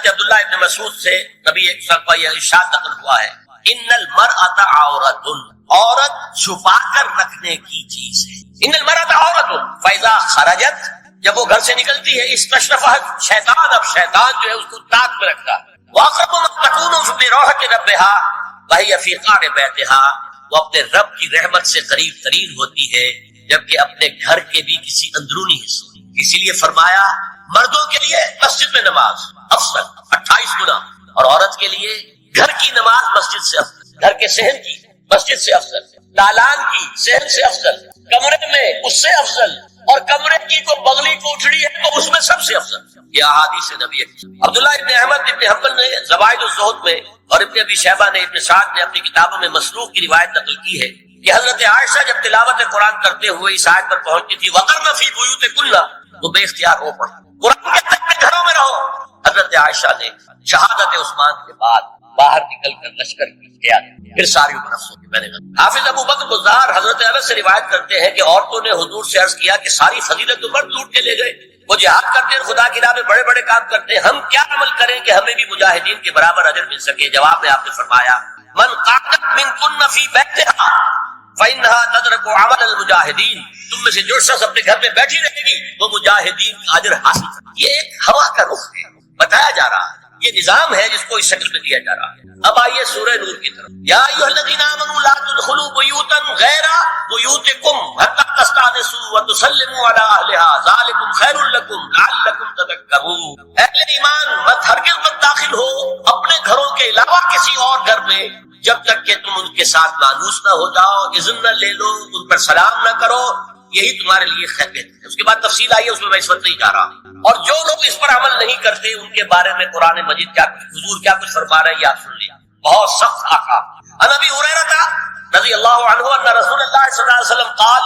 حضرت عبداللہ ابن مسعود سے نبی ایک وسلم کا یہ ارشاد نقل ہوا ہے، ان المرأۃ عورۃ، عورت چھپا کر رکھنے کی چیز ہے، ان المرأۃ عورۃ فاذا خرجت، جب وہ گھر سے نکلتی ہے، استشرفت شیطان، اب شیطان جو ہے اس کو تاک میں رکھتا ہے، واقرب ما تکون فی روحۃ ربها وہی فی قعر بیتها، وہ اپنے رب کی رحمت سے قریب ترین ہوتی ہے جبکہ اپنے گھر کے بھی کسی اندرونی حصے، اسی لیے فرمایا مردوں کے لیے مسجد میں نماز افضل 28 گنا، اور عورت کے لیے گھر کی نماز مسجد سے افضل، گھر کے صحن کی مسجد سے افضل، دالان کی صحن سے افضل، کمرے میں اس سے افضل، اور کمرے کی کو بغلی کوٹھڑی ہے تو اس میں سب سے افضل۔ یہ احادیث نبی عبداللہ ابن احمد ابن حنبل نے زوائد الزہد میں اور ابن ابی شیبہ نے ابن سعد نے اپنی کتابوں میں مسروق کی روایت نقل کی ہے کہ حضرت عائشہ جب تلاوت قرآن کرتے ہوئے اس آیت پر پہنچتی تھی وَقَرْنَ فِي بُيُوتِكُنَّ، تو بے اختیار رو پڑا، قرآن کہتا ہے کہ گھروں میں رہو۔ حضرت عائشہ نے شہادت عثمان کے بعد باہر نکل کر لشکر کی قیادت، پھر ساری عمر افسوس کی پہلے حافظ ابو بکر بزار حضرت انس سے روایت کرتے ہیں کہ عورتوں نے حضور سے عرض کیا کہ ساری فضیلت عمر لوٹ کے لے گئے، وہ جہاد کرتے ہیں، خدا کی راہ میں بڑے بڑے کام کرتے ہیں، ہم کیا عمل کریں کہ ہمیں بھی مجاہدین کے برابر اجر مل سکے؟ جواب میں آپ نے فرمایا من قعدت منکن فی بیتہا فإنها تدرک عمل المجاہدین، تم میں سے جو شخص اپنے گھر میں بیٹھی رہے گی وہ مجاہدین کا اجر حاصل کرے۔ یہ ایک ہوا کا رخ ہے، بتایا جا رہا ہے، یہ نظام ہے جس کو اس شکل میں دیا جا رہا ہے۔ اب آئیے سورہ نور کی طرف، یا ایھا الذین آمنوا لا تدخلوا بیوتا غیر بیوتکم حتی تستأنسوا وتسلموا علی اہلها ذالکم خیر لکم لعلکم تذکرون، اہل ایمان مت ہرگز مت داخل ہو اپنے گھروں کے علاوہ کسی اور گھر میں جب تک کہ تم ان کے ساتھ مانوس نہ ہو جاؤ، اذن نہ لے لو، ان پر سلام نہ کرو، یہی تمہارے لیے خیر بہتر ہے۔ اس کے بعد تفصیل آئی ہے، اس میں میں اس وقت نہیں جا رہا، اور جو لوگ اس پر عمل نہیں کرتے ان کے بارے میں قرآن مجید کیا کچھ حضور کیا کچھ فرما رہے ہیں یہ آپ سن لیا، بہت سخت احکام۔ عن ابی ہریرہ رضی اللہ عنہ ان رسول اللہ صلی اللہ علیہ وسلم قال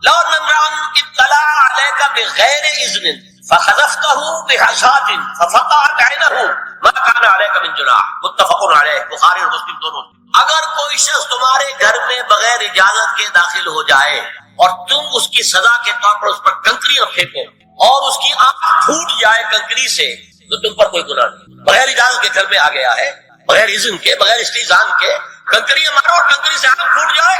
لو ان امرا اطلع عليك بغیر اذن فخذفته بحشاة ففقعت عینه ما كان عليك من جناح، متفق علیہ، بخاری اور مسلم دونوں۔ اگر کوئی شخص تمہارے گھر میں بغیر اجازت کے داخل ہو جائے اور تم اس کی سزا کے طور پر اس پر کنکریاں پھینکو اور اس کی آنکھ پھوٹ جائے کنکری سے تو تم پر کوئی گناہ نہیں، بغیر اجازت کے گھر میں آ گیا ہے، بغیر اذن کے، بغیر استئذان کے کنکریاں مارو اور کنکری سے آنکھ پھوٹ جائے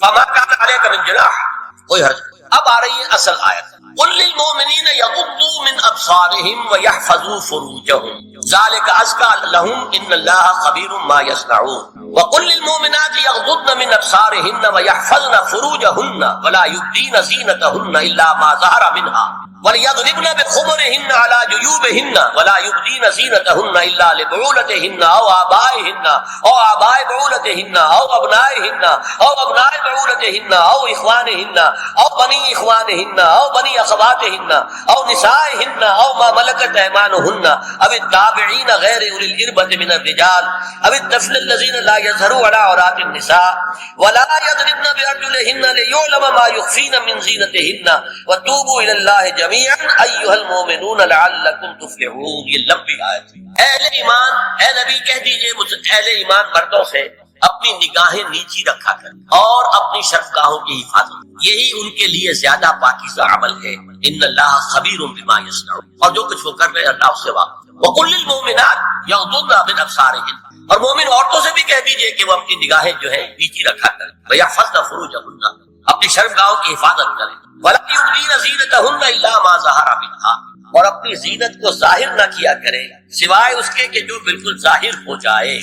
فما كان عليك من جناح، کوئی حرج نہیں۔ اب آ رہی ہے اصل آیت، قل للمؤمنین یغضوا من ابصارهم ويحفظوا فروجهم ذلك ازكى لهم ان الله خبير ما يصنعون وقل للمؤمنات يغضضن من ابصارهن ويحفظن فروجهن ولا يبدين زينتهن الا ما ظهر منها وليضربن بخمرهن على جيوبهن ولا يبدين زينتهن الا لبعولتهن او آبائهن او آباء بعولتهن او ابنائهن او ابناء بعولتهن او اخوانهن او بني اخوانهن او بني اخواتهن او نسائهن او ما ملكت ايمانهن او التابعين غير اولي الاربة من الرجال او الطفل الذين لا يظهروا على عورات النساء ولا يضربن بارجلهن ليعلم ما يخفين من زينتهن وتوبوا الى الله جميعا ایھا المؤمنون لعلکم تفلحون۔ یہ لمبی آیت ہے۔ اہل ایمان، اے نبی کہہ دیجئے اہل ایمان مردوں سے اپنی نگاہیں نیچی رکھا کر اور اپنی شرمگاہوں کی حفاظت، یہی ان کے لیے زیادہ پاکیزہ عمل ہے۔ ان اللہ خبیر بما یصنعون، اور جو کچھ وہ کر رہے ہیں اللہ اس سے واقف۔ وقل للمؤمنات یغضضن من ابصارهن، اور مومن عورتوں سے بھی کہہ دیجئے کہ وہ اپنی نگاہیں جو ہے نیچی رکھا کریں، ویحفظن فروجهن، اپنی شرمگاہوں کی حفاظت کریں، ولا یبدین زینتهن الا ما ظہر منها، اور اپنی زینت کو ظاہر نہ کیا کرے سوائے اس کے کہ جو بالکل ظاہر ہو جائے۔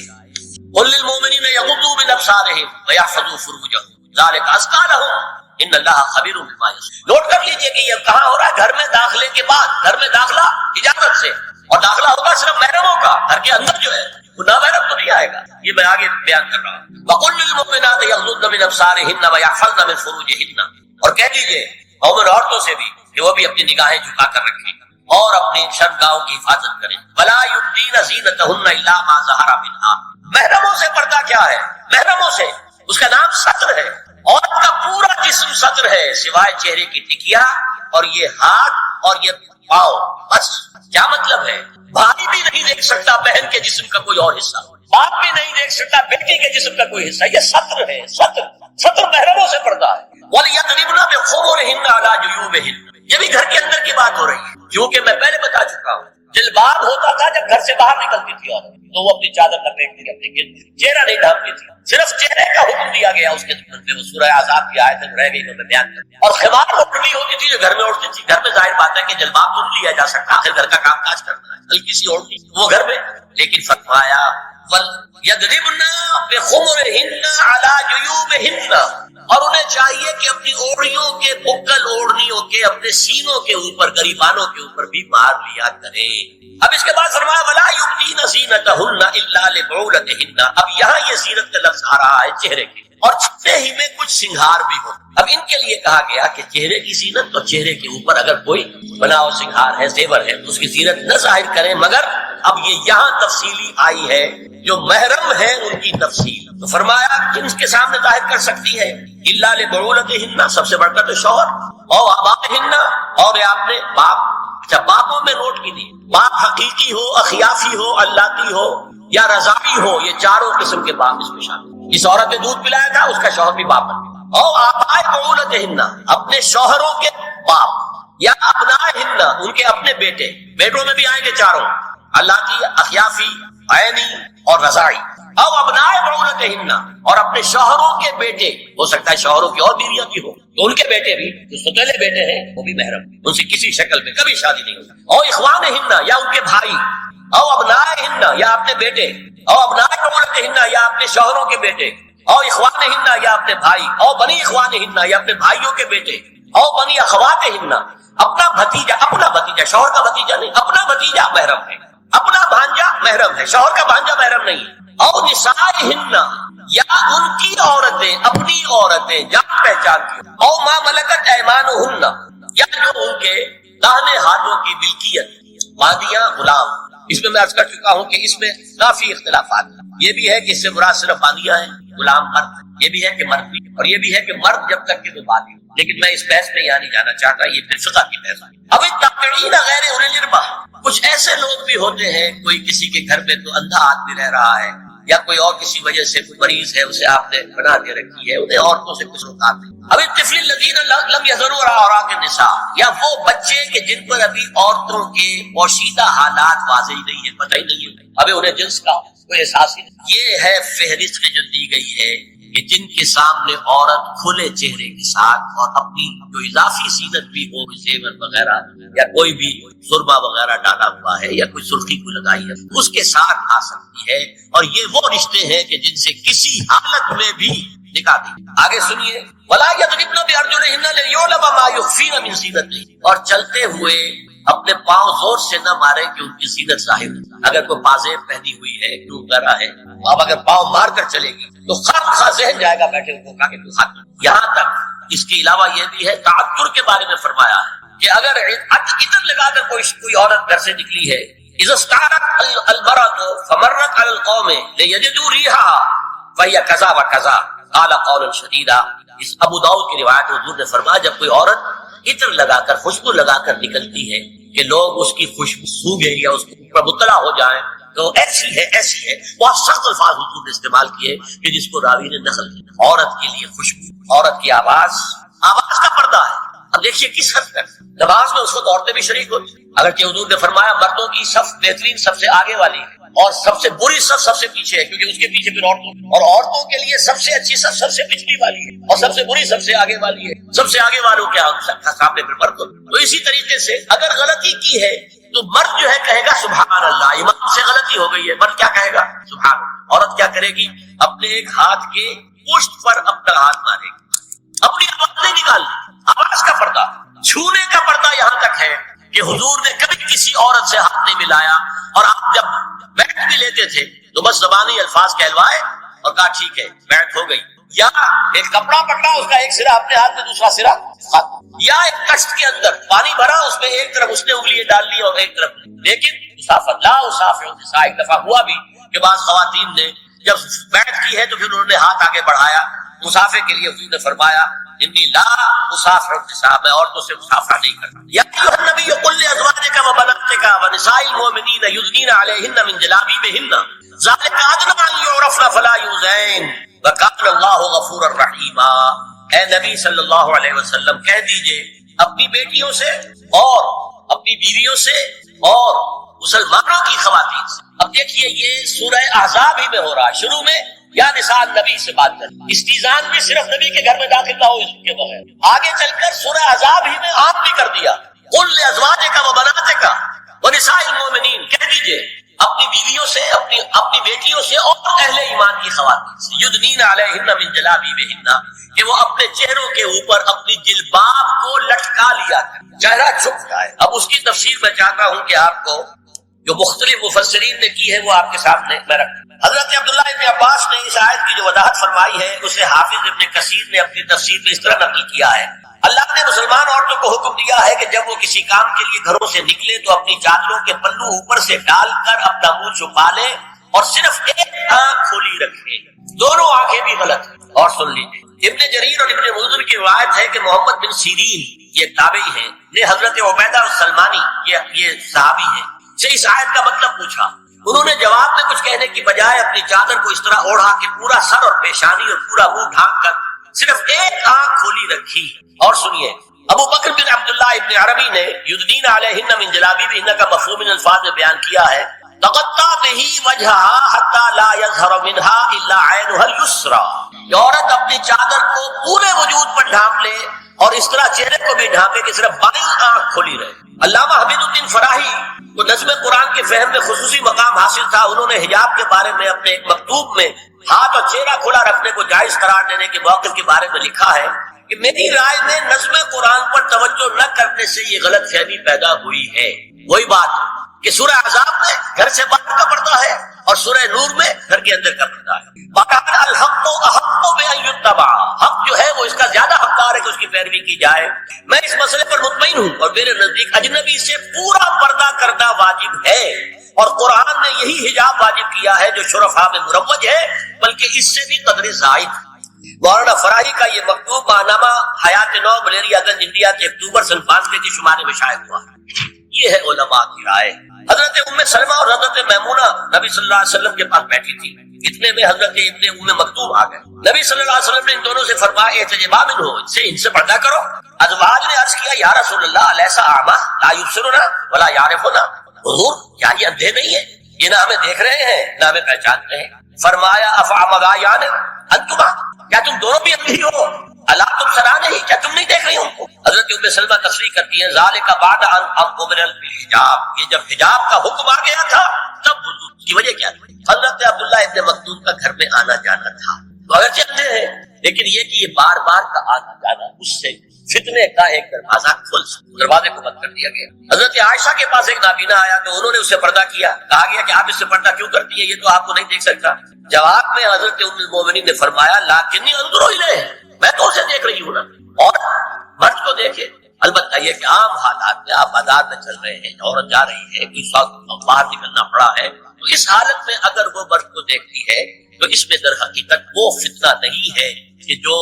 قل للمؤمنین یغضوا من ابصارهم ويحفظوا فروجهم ذلك ازکى لهم ان اللہ خبیر بما یصنعون۔ نوٹ کر لیجئے کہ یہ کہاں ہو رہا ہے؟ گھر میں داخلے کے بعد، گھر میں داخلہ اجازت سے، اور داخلہ ہوگا صرف محرموں کا، گھر کے اندر جو ہے نہ محرم تو نہیں آئے گا، یہ میں آگے بیان کر رہا ہوں۔ وقل للمؤمنات یغضضن من ابصارهن ويحفظن من فروجهن، اور کہہ دیجئے مومن عورتوں سے بھی کہ وہ بھی اپنی نگاہیں جھکا کر رکھیں اور اپنی شرمگاہوں کی حفاظت کریں۔ ولا یبدین زینتهن الا ما ظہر منها، محرموں سے پردہ کیا ہے؟ محرموں سے اس کا نام ستر ہے، عورت کا پورا جسم ستر ہے سوائے چہرے کی ٹکیا اور یہ ہاتھ اور یہ پاؤں، بس۔ کیا مطلب ہے؟ بھائی بھی نہیں دیکھ سکتا بہن کے جسم کا کوئی اور حصہ، باپ بھی نہیں دیکھ سکتا بیٹی کے جسم کا کوئی حصہ، یہ ستر ہے، ستر محرموں سے پردہ ہے۔ وَلْيَضْرِبْنَ بِخُمُرِهِنَّ عَلَى جُيُوبِهِنَّ، یہ بھی گھر کے اندر کی بات ہو رہی ہے، کیونکہ میں پہلے بتا چکا ہوں جلباب ہوتا تھا جب گھر سے باہر نکلتی تھی عورت تو وہ اپنی چادر لپیٹتی تھی، اپنے چہرہ نہیں ڈھانپتی تھی، صرف چہرے کا حکم دیا گیا اس کے ضمن میں، وہ سورہ احزاب کی آیت رہ گئی تو میں بیان کروں۔ اور خمار وہ کھلی ہوتی تھی جو گھر میں اڑتی تھی، گھر میں ظاہر بات ہے کہ جلباب تو نہیں لیا جا سکتا، آخر گھر کا کام کاج کرنا ہے، ہلکی سی اوڑھتی وہ گھر میں، لیکن فرمایا وَلْيَضْرِبْنَ بِخُمُرِهِنَّ عَلَى جُيُوبِهِنَّ، اور انہیں چاہیے کہ اپنی اوڑھیوں کے بکل اوڑھنیوں کے اپنے سینوں کے اوپر گریبانوں کے اوپر بھی مار لیا کریں۔ اب اس کے بعد فرمایا وَلَا يُبْدِينَ زِينَتَهُنَّ إِلَّا لِبُعُولَتِهِنَّ، اب یہاں یہ زینت کا لفظ آ رہا ہے چہرے کے، اور چہرے ہی میں کچھ سنگھار بھی ہو۔ اب ان کے لیے کہا گیا کہ چہرے کی زینت، تو چہرے کے اوپر اگر کوئی بناؤ سنگھار ہے، زیور ہے، تو اس کی زینت نہ ظاہر کریں، مگر اب یہ یہاں تفصیلی آئی ہے جو محرم ہے ان کی تفصیل، تو فرمایا جن کے سامنے ظاہر کر سکتی ہے الا لبعولتہن، سب سے بڑھ کر تو شوہر، او آبائہن، اور یہ آپ نے باپ، اچھا باپوں میں نوٹ کی دی، باپ حقیقی ہو، اخیافی ہو، اللتی ہو یا رضاعی ہو، یہ چاروں قسم کے باپ اس میں شامل۔ جس عورت نے دودھ پلایا تھا اس کا شوہر بھی باپ بن گیا۔ او آبائے بعولتہن، اپنے شوہروں کے باپ، یا ابنائہن، ان کے اپنے بیٹے، بیٹوں میں بھی آئیں گے چاروں، اللتی، اخیافی، عینی اور رضاعی، او ابنائے بعولتہن، اور اپنے شوہروں کے بیٹے، ہو سکتا ہے شوہروں کی اور بیویاں بھی ہو تو ان کے بیٹے بھی، جو ستیلے بیٹے ہیں وہ بھی محرم، ان سے کسی شکل میں کبھی شادی نہیں ہوتی۔ او اخوانہن، یا ان کے بھائی، او ابنائہن، یا اپنے بیٹے، او ابنائے بعولتہن، یا اپنے شوہروں کے بیٹے، او اخوانہن، یا اپنے بھائی، او بنی اخوانہن، یا اپنے بھائیوں کے بیٹے، او بنی اخواتہن، اپنا بھتیجا، شوہر کا بھتیجا نہیں، اپنا بھتیجا محرم ہے، اپنا بھانجا محرم ہے، شوہر کا بھانجا محرم نہیں ہے۔ او نسائہن، یا ان کی عورتیں، اپنی عورتیں جان پہچان کی، او ما ملکت ایمانہن، یا جو ان کے داہنے ہاتھوں کی ملکیت، باندیاں، غلام۔ اس میں عرض کر چکا ہوں کہ اس میں کافی اختلافات ہیں، یہ بھی ہے کہ اس سے مراد صرف باندیاں ہیں، غلام مرد، یہ بھی ہے کہ مرد بھی، اور یہ بھی ہے کہ مرد جب تک کہ وہ باندی، لیکن میں اس بحث میں یہاں نہیں جانا چاہتا، یہ پھر فقہ کی بحث ہے۔ اب التابعین غیر اولی الارباح، کچھ ایسے لوگ بھی ہوتے ہیں، کوئی کسی کے گھر میں تو اندھا آدمی رہ رہا ہے، یا کوئی اور کسی وجہ سے کوئی مریض ہے، اسے آپ نے بنا کے رکھی ہے، انہیں عورتوں سے کچھ رکاوٹ نہیں۔ اب الطفل الذین لم یظہروا علی عورات النساء، یا وہ بچے کہ جن پر ابھی عورتوں کے پوشیدہ حالات واضح نہیں ہے، پتہ ہی نہیں ہے، ابھی انہیں جنس کا کوئی احساس ہی نہیں۔ یہ ہے فہرست جو دی گئی ہے کہ جن کے سامنے عورت کھلے چہرے کے ساتھ اور اپنی جو اضافی زینت بھی ہو، زیور وغیرہ یا کوئی بھی سرما وغیرہ ڈالا ہوا ہے یا کوئی سرخی کو لگائی ہے، اس کے ساتھ آ سکتی ہے، اور یہ وہ رشتے ہیں کہ جن سے کسی حالت میں بھی نکاح دی۔ آگے سنیے وَلَا يَضْرِبْنَ بِأَرْجُلِهِنَّ لِيُعْلَمَ مَا يُخْفِينَ مِنْ زِينَتِهِنَّ، اور چلتے ہوئے اپنے پاؤں زور سے نہ مارے کہ ان کی زینت ظاہر ہو۔ اگر کوئی پازیب پہنی ہوئی ہے، کیوں وغیرہ ہے، اب اگر پاؤں مار کر چلے گی تو خواہ ذہن جائے گا بیٹھے کو کہ تو خاتم۔ یہاں تک اس کے علاوہ یہ بھی ہے، تعطر کے بارے میں فرمایا ہے کہ اگر عطر لگا کر کوئی عورت گھر سے نکلی ہے، اذا استعارت المرأة فمرت على القوم ليجدوا ريحها فهي كذا وكذا قال قولا شديدا۔ اس ابو داؤد کی روایت حضور نے فرمایا جب کوئی عورت عطر لگا کر، خوشبو لگا کر نکلتی ہے کہ لوگ اس کی خوشبو سونگیں یا اس پر مطلع ہو جائیں تو ایسی ہے، بہت سخت الفاظ حضور نے استعمال کیے کہ جس کو راوی نے نقل کیا۔ عورت کے لیے خوشبو، عورت کی آواز کا پردہ ہے۔ اب دیکھیے کس حد تک نماز میں اس وقت عورتیں بھی شریک ہوتی، اگرچہ حضور نے فرمایا مردوں کی صف بہترین سب سے آگے والی ہے اور سب سے بری صف سب سے پیچھے ہے، کیونکہ اس کے پیچھے پھر عورتوں، اور عورتوں کے لیے سب سے اچھی صف سب سے پچھلی والی ہے اور سب سے بری سب سے آگے والی ہے۔ سب سے آگے والوں کے سامنے پھر مرد۔ تو اسی طریقے سے اگر غلطی کی ہے تو مرد جو ہے کہے گا سبحان اللہ، امام سے غلطی ہو گئی ہے، مرد کیا کہے گا؟ سبحان اللہ۔ عورت کیا کرے گی؟ اپنے ایک ہاتھ کے پشت پر اپنا ہاتھ مارے گی، اپنی آواز نہیں نکالنی، آواز کا پردہ، چھونے کا پردہ یہاں تک ہے کہ حضور نے کبھی کسی عورت سے ہاتھ نہیں ملایا، اور آپ جب بیٹھ بھی لیتے تھے تو بس زبانی الفاظ کہلوائے اور کہا ٹھیک ہے بیٹھ ہو گئی، یا ایک کپڑا پکڑا، اس کا ایک سرا اپنے ہاتھ میں دوسرا سرا ہاتھ، یا ایک کشت کے اندر پانی بھرا، اس میں ایک طرف اس نے انگلیاں ڈال لی اور ایک طرف، لیکن مسافت لا اسافر النساء۔ ایک دفعہ ہوا بھی کہ بعض خواتین نے جب بیٹھ کی ہے تو پھر انہوں نے ہاتھ آگے بڑھایا مسافر کے لیے، حضور نے فرمایا انی لا اسافر النساء، میں عورتوں سے مسافرہ نہیں کرتا۔ یا ایھا النبی قل لازواجک وبناتک ونساء المؤمنین یدنین علیہن من جلابیبہن ذلک ادنی ان یعرفن فلا یؤذین وکان اللہ غفورا رحیما۔ اے نبی صلی اللہ علیہ وسلم کہہ دیجئے اپنی بیٹیوں سے اور اپنی بیویوں سے اور مسلمانوں کی خواتین سے۔ اب دیکھیے یہ سورہ احزاب ہی میں ہو رہا ہے، شروع میں یا نساء نبی سے بات کر، استیزان بھی صرف نبی کے گھر میں داخل نہ ہو اس کے بغیر، آگے چل کر سورہ احزاب ہی میں عام بھی کر دیا، قل لازواجک و بناتک ونساء المؤمنین، کہہ دیجئے اپنی بیویوں سے، اپنی بیٹیوں سے اور اہل ایمان کی خواتین سے، یدنین علیہن من جلابیبہن، کہ وہ اپنے چہروں کے اوپر اپنی جلباب کو لٹکا لیا کریں، چہرہ چھپ جائے۔ اب اس کی تفسیر میں چاہتا ہوں کہ آپ کو جو مختلف مفسرین نے کی ہے وہ آپ کے سامنے میں رکھوں۔ حضرت عبداللہ ابن عباس نے اس آیت کی جو وضاحت فرمائی ہے اسے حافظ ابن کثیر نے اپنی تفسیر میں اس طرح نقل کیا ہے، اللہ نے مسلمان عورتوں کو حکم دیا ہے کہ جب وہ کسی کام کے لیے گھروں سے نکلے تو اپنی چادروں کے پلو اوپر سے ڈال کر اپنا منہ چھپا لے اور صرف ایک آنکھ کھلی رکھے، دونوں آنکھیں بھی غلط ہیں۔ اور سن لیجیے ابن جریر اور ابن منذر کی روایت ہے کہ محمد بن سیرین یہ تابعی ہیں نے حضرت عبیدہ السلمانی یہ صحابی ہیں سے اس آیت کا مطلب پوچھا، انہوں نے جواب میں کچھ کہنے کی بجائے اپنی چادر کو اس طرح اوڑھا کہ پورا سر اور پیشانی اور پورا منہ ڈھانک کر صرف ایک آنکھ کھولی رکھی۔ اور سنیے ابو بکر بن عبداللہ ابن عربی نے یدنین علیہن من جلابیبہن کا مفہوم ان الفاظ میں بیان کیا ہے، تغطی بہ وجہہا حتی لا یظہر منہا الا عینہا الیسری، کہ عورت اپنی چادر کو پورے وجود پر ڈھانپ لے اور اس طرح چہرے کو بھی ڈھانپے کہ صرف بائیں آنکھ کھلی رہے۔ علامہ حمید الدین فراہی کو نظم قرآن کے فہم میں خصوصی مقام حاصل تھا، انہوں نے حجاب کے بارے میں اپنے ایک مکتوب میں ہاتھ اور چہرہ کھلا رکھنے کو جائز قرار دینے کے موقف کے بارے میں لکھا ہے کہ میری رائے میں نظم قرآن پر توجہ نہ کرنے سے یہ غلط فہمی پیدا ہوئی ہے۔ وہی بات کہ سورہ احزاب میں گھر سے باہر کا پردہ ہے اور سورہ نور میں گھر کے اندر کا پردہ ہے۔ بہرحال الحق احق بان یتبع، حق جو ہے وہ اس کا زیادہ حقدار ہے کہ اس کی پیروی کی جائے۔ میں اس مسئلے پر مطمئن ہوں اور میرے نزدیک اجنبی سے پورا پردہ کرنا واجب ہے، اور قرآن نے یہی حجاب واجب کیا ہے جو شرفاء میں مروج ہے، بلکہ اس سے بھی قدر زائد۔ مولانا فراہی کا یہ مکتوب ماہنامہ حیات نو بلیریا گنج انڈیا کے اکتوبر سن 92 کے شمارے میں شائع ہوا۔ یہ ہے علماء کی رائے۔ حضرت ام سلمہ اور حضرت میمونہ نبی صلی اللہ علیہ وسلم کے پاس بیٹھی تھی، اتنے میں حضرت ابن ام مکتوم آ گئے۔ نبی صلی اللہ علیہ وسلم نے ان دونوں سے فرمایا احتجبا منہ، ان سے پردہ کرو۔ ازواج نے عرض کیا یا رسول اللہ الیسا اعمی لا یبصرنا ولا یعرفنا، حضور کیا یہ اندھے نہیں ہے، یہ نہ ہمیں دیکھ رہے ہیں نہ ہمیں پہچانتے ہیں؟ فرمایا افعمغایان انتما، کیا تم دونوں بھی اندھی ہو؟ اللہ تم سرا نہیں، کیا تم نہیں دیکھ رہی ہو ان کو؟ حضرت ام سلمہ تصریح کرتی ہیں ذالک بعد ان امر بالحجاب، یہ جب حجاب کا حکم آ گیا تھا تب حضور کی وجہ کیا تھی؟ حضرت عبداللہ ابن مکتوم کا گھر میں آنا جانا تھا، تو اگرچہ اندھے ہیں لیکن یہ کہ یہ بار بار کا آنا جانا اس سے فتنے کا ایک دروازہ کھل سکتا، دروازے کو بند کر دیا گیا۔ حضرت عائشہ کے پاس ایک نابینا آیا تو انہوں نے اسے پردہ کیا، کہا گیا کہ آپ اس سے پردہ کیوں کرتی ہے، یہ تو آپ کو نہیں دیکھ سکتا۔ جواب میں حضرت ام المومنین نے فرمایا لاکنی انظر الیہ، میں تو اسے دیکھ رہی ہوں نا، اور مرد کو دیکھے۔ البتہ یہ کہ عام حالات میں آپ بازار میں چل رہے ہیں، عورت جا رہی ہے، کوئی وقت باہر نکلنا پڑا ہے، تو اس حالت میں اگر وہ مرد کو دیکھتی ہے تو اس میں در حقیقت وہ فتنہ نہیں ہے کہ جو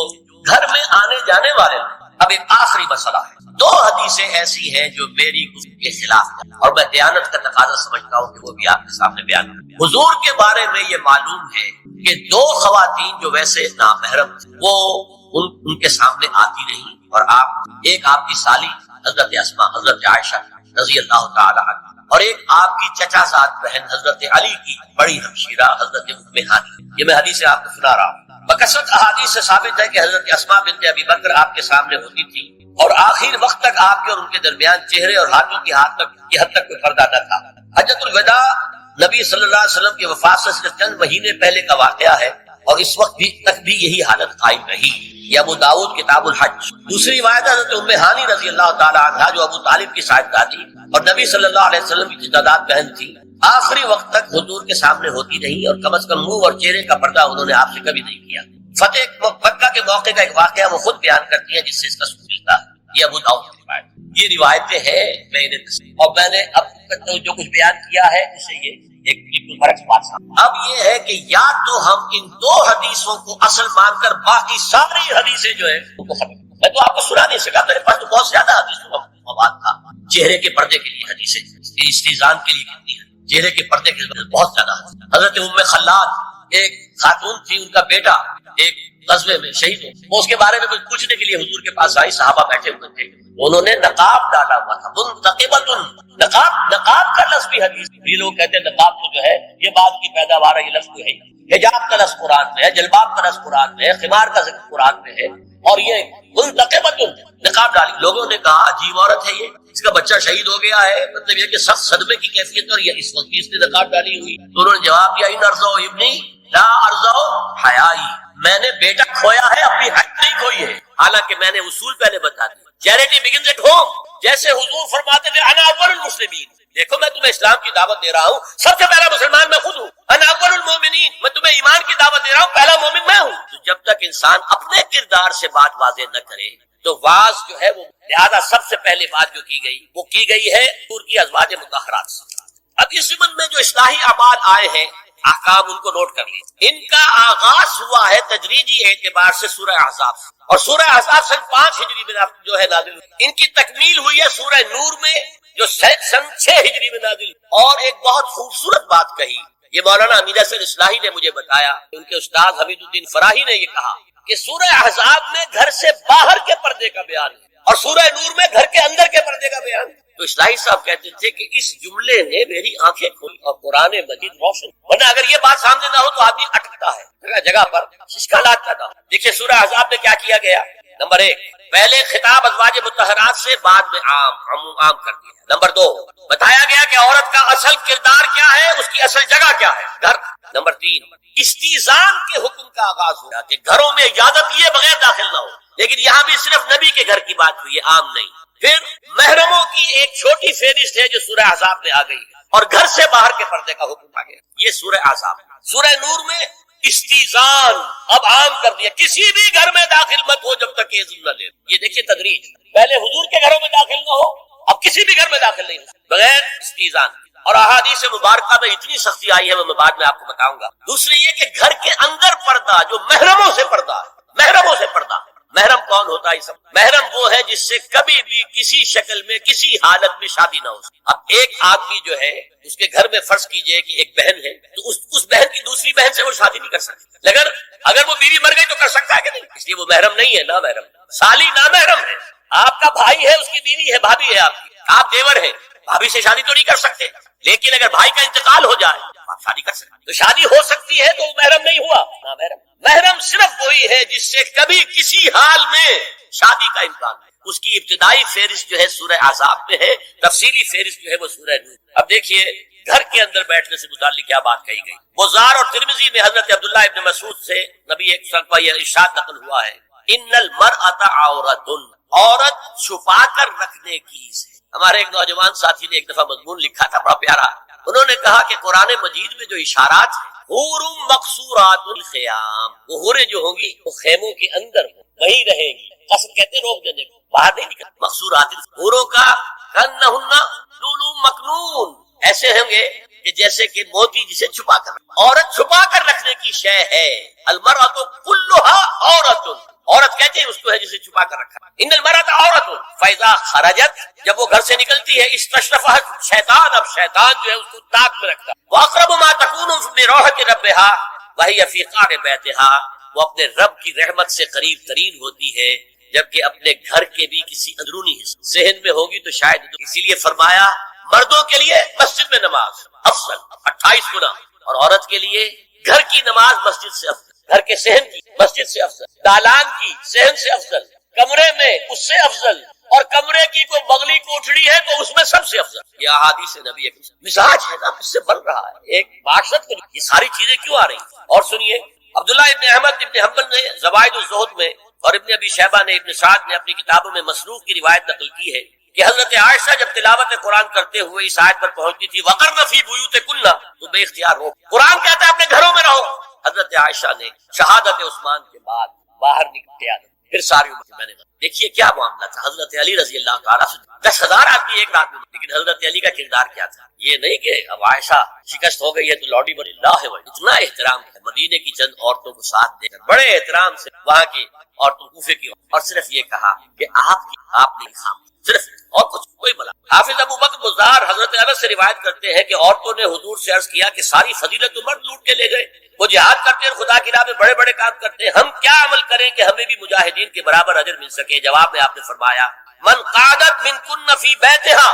گھر میں آنے جانے والے۔ اب ایک آخری مسئلہ ہے، دو حدیثیں ایسی ہیں جو میری گفتگو کے خلاف ہیں اور میں دیانت کا تقاضا سمجھتا ہوں کہ وہ بھی آپ کے سامنے بیان کروں۔ حضور کے بارے میں یہ معلوم ہے کہ دو خواتین جو ویسے نامحرم وہ ان کے سامنے آتی نہیں، اور ایک آپ کی سالی حضرت اسماء حضرت عائشہ رضی اللہ تعالی عنہ، اور ایک آپ کی چچا زاد بہن حضرت علی کی بڑی ہمشیرہ حضرت ام ہانی۔ یہ میں حدیث آپ کو سنا رہا ہوں۔ بکثرت احادیث سے ثابت ہے کہ حضرت اسماء بنت ابی بکر آپ کے سامنے ہوتی تھی اور آخر وقت تک آپ کے اور ان کے درمیان چہرے اور ہاتھوں کی حد تک کوئی پردہ نہ تھا۔ حجۃ الوداع نبی صلی اللہ علیہ وسلم کے وفات سے صرف چند مہینے پہلے کا واقعہ ہے اور اس وقت تک بھی یہی حالت قائم رہی۔ یہ ابو داؤد کتاب الحج۔ دوسری روایت حضرت ام ہانی رضی اللہ تعالی عنہا جو ابو طالب کی صاحبزادی اور نبی صلی اللہ علیہ وسلم کی جداد بہن تھی، آخری وقت تک حضور کے سامنے ہوتی رہی اور کم از کم منہ اور چہرے کا پردہ انہوں نے آپ سے کبھی نہیں کیا۔ فتح مکہ کے موقع کا ایک واقعہ وہ خود بیان کرتی ہیں جس سے اس کا ثبوت ملتا ہے۔ یہ ابو داؤد کی روایت، یہ روایتیں ہیں میں انہیں اور میں نے اب تک جو کچھ بیان کیا ہے اسے یہ ایک بالکل برعکس بات ہے۔ اب یہ ہے کہ یا تو ہم ان دو حدیثوں کو اصل مان کر باقی ساری حدیثیں جو ہے ان کو ختم، میں تو آپ کو سنا نہیں سکا، میرے پاس تو بہت زیادہ حدیثوں کا مواد تھا۔ چہرے کے پردے کے لیے حدیثیں، استیزان کے لیے کتنی ہے، چہرے کے پردے کے لیے بہت زیادہ۔ حضرت ام خلاد ایک خاتون تھی، ان کا بیٹا ایک غزوے میں شہید ہو، وہ اس کے بارے میں کچھ پوچھنے کے لیے حضور کے پاس آئی، صحابہ بیٹھے ہوئے تھے، انہوں نے نقاب ڈالا ہوا تھا، منتقبۃ، نقاب کا لفظ بھی حدیث، یہ لوگ کہتے ہیں نقاب تو جو ہے یہ بعد کی پیداوار ہے، یہ لفظ تو ہے، حجاب کا لفظ قرآن میں ہے، جلباب کا لفظ قرآن میں ہے، خمار کا ذکر قرآن میں ہے، اور یہ منتقبۃ نقاب ڈالی، لوگوں نے کہا عجیب عورت ہے یہ، اس کا بچہ شہید ہو گیا ہے، مطلب یہ کہ سخت صدمے کی کیفیت، اور یہ اس وقت اس نے نقاب ڈالی ہوئی، تو انہوں نے جواب دیا ان ارزو ابنی لا ارزو حیائی، میں نے بیٹا کھویا ہے، اپنی حق نہیں کھوئی ہے، حالانکہ میں نے اصول پہلے بتا دی، چیریٹی بگنز ایٹ ہوم، جیسے حضور فرماتے تھے انا اول المسلمین، دیکھو میں تمہیں اسلام کی دعوت دے رہا ہوں، سب سے پہلا مسلمان میں خود ہوں، انا اول المومنین، میں تمہیں ایمان کی دعوت دے رہا ہوں، پہلا مومن میں ہوں، تو جب تک انسان اپنے کردار سے بات واضح نہ کرے تو واز جو ہے وہ، لہذا سب سے پہلے بات جو کی گئی وہ کی گئی ہے حضور کی ازواج مطہرات سے۔ اب اس ضمن میں جو اصلاحی اعمال آئے ہیں احکام ان کو نوٹ کر لیجیے، ان کا آغاز ہوا ہے تدریجی اعتبار سے سورہ احزاب سے، اور سورہ احزاب سن 5 ہجری میں جو ہے نازل ہوئی، ان کی تکمیل ہوئی ہے سورہ نور میں جو سن 6 ہجری میں نازل، اور ایک بہت خوبصورت بات کہی، یہ مولانا امیر حسن اصلاحی نے مجھے بتایا، ان کے استاد حمید الدین فراہی نے یہ کہا کہ سورہ احزاب میں گھر سے باہر کے پردے کا بیان ہے، اور سورہ نور میں گھر کے اندر کے پردے کا بیان ہے۔ تو اصلاحی صاحب کہتے تھے کہ اس جملے نے میری آنکھیں کھولی اور قرآن مجید روشن، ورنہ اگر یہ بات سامنے نہ ہو تو آدمی اٹکتا ہے، جگہ جگہ پر اشکالات پیدا ہو۔ دیکھیے سورہ احزاب میں کیا کیا گیا، نمبر 1 پہلے خطاب ازواج مطہرات سے، بعد میں عام کر دیا۔ نمبر 2 بتایا گیا کہ عورت کا اصل کردار کیا ہے، اس کی اصل جگہ کیا ہے، گھر۔ نمبر 3 استیزان کے حکم کا آغاز ہوا کہ گھروں میں اجازت لیے بغیر داخل نہ ہو، لیکن یہاں بھی صرف نبی کے گھر کی بات ہوئی ہے، عام نہیں۔ پھر محرموں کی ایک چھوٹی فہرست ہے جو سورہ احزاب میں آ گئی ہے، اور گھر سے باہر کے پردے کا حکم آ گیا، یہ سورہ احزاب۔ سورہ نور میں استیزان اب عام کر دیا، کسی بھی گھر میں داخل مت ہو جب تک اذن نہ لے، یہ دیکھیے تدریج، پہلے حضور کے گھروں میں داخل نہ ہو، اب کسی بھی گھر میں داخل نہیں ہو بغیر استیزان۔ اور احادیث مبارکہ میں اتنی سختی آئی ہے وہ میں بعد میں آپ کو بتاؤں گا۔ دوسری یہ کہ گھر کے اندر پردہ جو محرموں سے پردہ ہے، محرموں سے پردہ، محرم کون ہوتا ہے؟ محرم وہ ہے جس سے کبھی بھی کسی شکل میں کسی حالت میں شادی نہ ہو۔ اب ایک آدمی جو ہے اس کے گھر میں فرض کیجئے کہ ایک بہن ہے، تو اس بہن کی دوسری بہن سے وہ شادی نہیں کر سکتی، لیکن اگر وہ بیوی مر گئی تو کر سکتا ہے کہ نہیں؟ اس لیے وہ محرم نہیں ہے، نا محرم، سالی نا محرم ہے، آپ کا بھائی ہے، اس کی بیوی ہے، بھابھی ہے آپ کی، آپ دیور ہیں، بھابھی سے شادی تو نہیں کر سکتے، لیکن اگر بھائی کا انتقال ہو جائے آپ شادی کر سکتے، تو شادی ہو سکتی ہے تو وہ محرم نہیں ہوا، نا محرم۔ محرم صرف وہی ہے جس سے کبھی کسی حال میں شادی کا امکان ہے، اس کی ابتدائی فہرست جو ہے سورہ احزاب میں ہے، تفصیلی فہرست جو ہے وہ سورہ نور۔ اب دیکھیے گھر کے اندر بیٹھنے سے متعلق کیا بات کہی گئی، بزار اور ترمذی میں حضرت عبداللہ ابن مسعود سے نبی ایک صلی یہ ارشاد نقل ہوا ہے، ان المرأۃ عورۃ، عورت چھپا کر رکھنے کی ہے۔ ہمارے ایک نوجوان ساتھی نے ایک دفعہ مضمون لکھا تھا بڑا پیارا، انہوں نے کہا کہ قرآن مجید میں جو اشارات ہیں، حور مقصورات الخیام، وہ حوریں جو ہوں گی وہ خیموں کے اندر وہی رہیں گی، قسم کہتے ہیں روک دینے کو، باہر نہیں نکل، مقصورات حوروں کا کأنہن لؤلؤ مکنون، ایسے ہوں گے کہ جیسے کہ موتی جسے چھپا کر، عورت چھپا کر رکھنے کی شے ہے، المرأۃ کلھا عورۃ، عورت کہتے ہیں اس کو ہے جسے چھپا کر رکھا، ان المرأۃ عورۃ فاذا خرجت، جب وہ گھر سے نکلتی ہے، استشرفھا شیطان، اب شیطان جو ہے اس کو طاق میں رکھتا، واقرب ما تکون برحمۃ ربھا وہی فی قعر بیتھا، وہ اپنے رب کی رحمت سے قریب ترین ہوتی ہے جبکہ اپنے گھر کے بھی کسی اندرونی حصے ذہن میں ہوگی تو شاید، اسی لیے فرمایا مردوں کے لیے مسجد میں نماز افضل 28 گنا، اور عورت کے لیے گھر کی نماز مسجد سے افضل، گھر کے صحن کی مسجد سے افضل، دالان کی صحن سے افضل، کمرے میں اس سے افضل، اور کمرے کی کوئی بغلی کوٹڑی ہے تو اس میں سب سے افضل۔ یہ احادیث نبی اکرم مزاج ہے نا، اس سے بن رہا ہے ایک معاشرت کو، یہ ساری چیزیں کیوں آ رہی ہیں؟ اور سنیے عبداللہ ابن احمد ابن حنبل نے زوائد الزہد میں، اور ابن ابی شیبہ نے، ابن سعد نے اپنی کتابوں میں مسروق کی روایت نقل کی ہے کہ حضرت عائشہ جب تلاوت قرآن کرتے ہوئے اس آیت پر پہنچتی تھی وَقَرْنَ فِي بُيُوتِكُنَّ، تو بے اختیار رو، قرآن کہتا ہے اپنے گھروں میں رہو، حضرت عائشہ نے شہادت عثمان کے بعد باہر نکل آیا، پھر ساری امت میں نے دیکھیے کیا معاملہ تھا، حضرت علی رضی اللہ تعالیٰ سے 10,000 آدمی ایک رات میں، لیکن حضرت علی کا کردار کیا تھا؟ یہ نہیں کہ اب عائشہ شکست ہو گئی ہے تو لوڈی بڑی، اللہ ہے، اتنا احترام ہے، مدینے کی چند عورتوں کو ساتھ دے کر بڑے احترام سے وہاں کی عورتوں، کوفے کی، اور صرف یہ کہا کہ آپ نے خام، صرف اور کچھ کوئی بلا۔ حافظ ابو بکر بزار حضرت انس سے روایت کرتے ہیں کہ عورتوں نے حضور سے عرض کیا کہ ساری فضیلت تو مرد لوٹ کے لے گئے، وہ جہاد کرتے ہیں، خدا کی راہ میں بڑے بڑے کام کرتے ہیں، ہم کیا عمل کریں کہ ہمیں بھی مجاہدین کے برابر اجر مل سکے؟ جواب میں آپ نے فرمایا من قعدت منکن فی بیتہا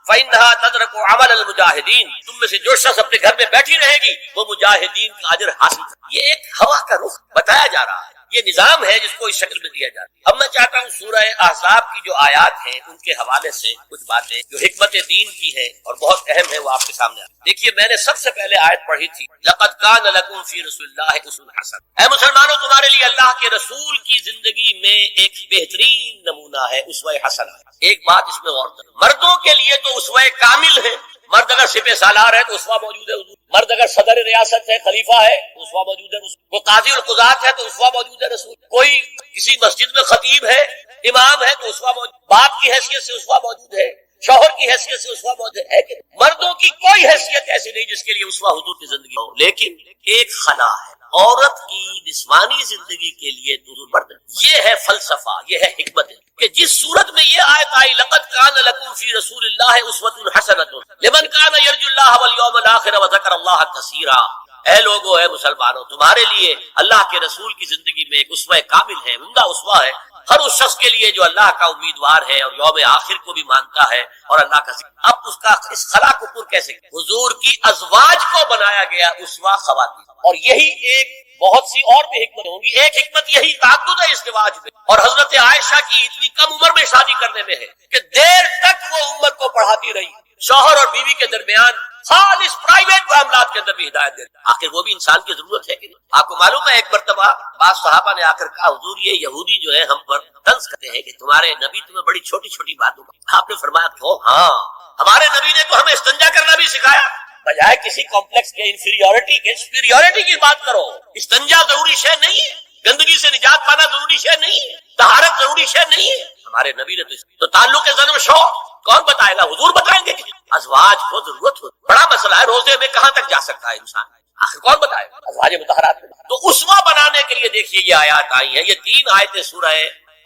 فإنها تدرک عمل المجاہدین، تم میں سے جو شخص اپنے گھر میں بیٹھی رہے گی وہ مجاہدین کا اجر حاصل کرے۔ یہ ایک ہوا کا رخ بتایا جا رہا ہے، یہ نظام ہے جس کو اس شکل میں دیا جاتا ہے۔ اب میں چاہتا ہوں سورہ احزاب کی جو آیات ہیں ان کے حوالے سے کچھ باتیں جو حکمت دین کی ہیں اور بہت اہم ہے وہ آپ کے سامنے آتی۔ دیکھیے میں نے سب سے پہلے آیت پڑھی تھی لقد کان لکم فی رسول اللہ اسوۃ حسنہ، اے مسلمانوں تمہارے لیے اللہ کے رسول کی زندگی میں ایک بہترین نمونہ ہے، اسوہ حسنہ۔ ایک بات اس میں غور کریں، مردوں کے لیے تو اسوہ کامل ہے، مرد اگر سپہ سالار ہے تو اسوہ موجود ہے حضور، مرد اگر صدر ریاست ہے، خلیفہ ہے تو اسوہ موجود ہے رسول، کوئی قاضی القضات ہے تو اسوہ موجود ہے رسول، کوئی کسی مسجد میں خطیب ہے، امام ہے تو اسوہ موجود، باپ کی حیثیت سے اسوہ موجود ہے، شوہر کی حیثیت سے اسوہ موجود ہے کہ مردوں کی کوئی حیثیت ایسی نہیں جس کے لیے اسوہ حضور کی زندگی ہو، لیکن ایک خلا ہے عورت کی نسوانی زندگی کے لیے حضور مرد، یہ ہے فلسفہ، یہ ہے حکمت کہ جس صورت میں یہ آیت آئی لقد کان لکم فی رسول اللہ اسوۃ حسنۃ لمن کان یرجو اللہ والیوم الآخر وذکر اللہ کثیرا، اے لوگو اے مسلمانوں تمہارے لیے اللہ کے رسول کی زندگی میں ایک اسوہ کامل ہے، عمدہ اسوہ ہے ہر اس شخص کے لیے جو اللہ کا امیدوار ہے اور یوم آخر کو بھی مانتا ہے اور اللہ کا ذکر۔ اب اس کا اس خلا کو پر کیسے حضور کی ازواج کو بنایا گیا اسوہ خواتین، اور یہی ایک بہت سی اور بھی حکمت ہوں گی، ایک حکمت یہی تعدد ہے ازدواج میں، اور حضرت عائشہ کی اتنی کم عمر میں شادی کرنے میں ہے کہ دیر تک وہ امت کو پڑھاتی رہی، شوہر اور بیوی کے درمیان خالص پرائیویٹ معاملات کے اندر بھی ہدایت دیتی، آخر وہ بھی انسان کی ضرورت ہے کہ نہیں؟ آپ کو معلوم ہے ایک مرتبہ بعض صحابہ نے آ کر کہا حضور یہ یہودی جو ہے ہم پر طنز کرتے ہیں کہ تمہارے نبی تمہیں بڑی چھوٹی چھوٹی باتوں کا، آپ نے فرمایا کہ ہاں ہمارے نبی نے تو ہمیں استنجا کرنا بھی سکھایا، بجائے کسی کمپلیکس کے انفیریورٹی کے سپیریورٹی کی بات کرو، استنجا ضروری شے نہیں ہے، گندگی سے نجات پانا ضروری شے نہیں ہے، طہارت ضروری شے نہیں ہے، ہمارے نبی نے تو تعلق زن و شوق کون بتائے گا؟ حضور بتائیں گے کہ ازواج کو ضرورت ہو، بڑا مسئلہ ہے روزے میں کہاں تک جا سکتا ہے انسان، آخر کون بتائے گا؟ ازواج مطہرات میں تو اسوہ بنانے کے لیے دیکھیے یہ آیات آئی ہیں، یہ 3 آیتیں سورہ